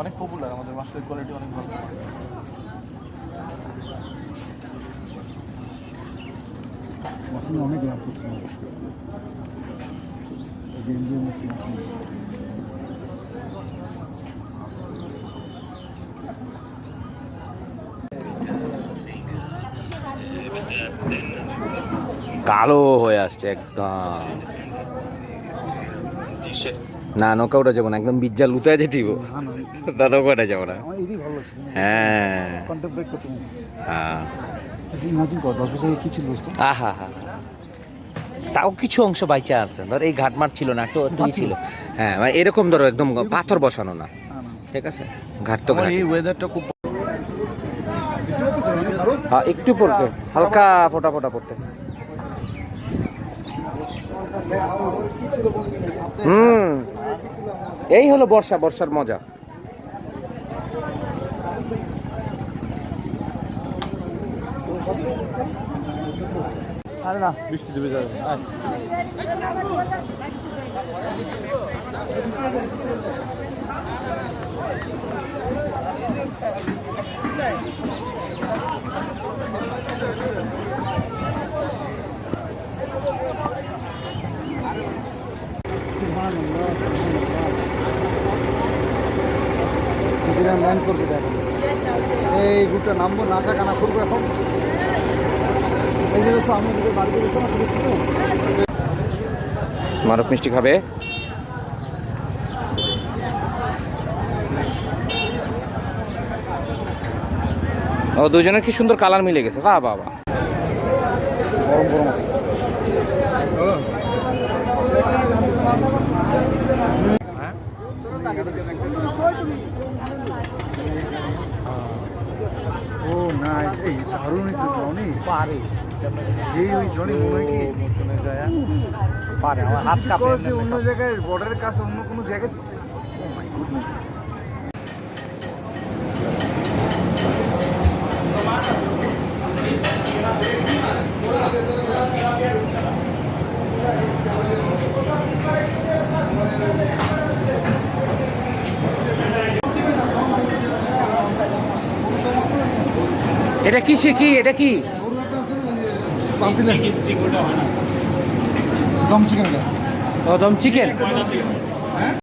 অনেক পপুলার, আমাদের মাছের কোয়ালিটি অনেক ভালো। অনেক লাভ করছে। কালো হয়ে আসছে একদম। না নৌকা ওটা যাবো না, একদম বিজ্জা লুতে যেটিব না, নৌকা ওটা যাবো না। হ্যাঁ হ্যাঁ, কি ছিল? আহা হা, তাও কিছু অংশ বাইচা আছে। ধর এই ঘাটমাট ছিল না, একটু একটু ছিল। হ্যাঁ মানে এরকম ধরো একদম পাথর বসানো না, ঠিক আছে। ঘাট তো এই ওয়েদারটা খুব হ্যাঁ, একটু পড়তে হালকা ফোটা ফোটা পড়তেছে। এই হলো বর্ষা, বর্ষার মজা। আরে না, বৃষ্টি দেবে যাবে। ল্যান্ড করবে দেখো, এই গুটটা নামবো, নাচা কানা করবো এখন। এই যে আমি বাড়িতে মারক মিষ্টি খাবে। ও দুজনের কি সুন্দর কালার মিলে গেছে, বাহ বাহ বাহ। গরম গরম আছে। ও নাইস, এই দারুণ হইছে জনি। পারে এই ওই জনি মনে হয় কি শুনে যায় পারে, আমার হাত কাঁপে। অন্য জায়গায় বর্ডারের কাছে অন্য কোনো জায়গায়। ও মাই গুডনেস। এটা কি সে কি, এটা কি দম চিকেন। ও দম চিকেন।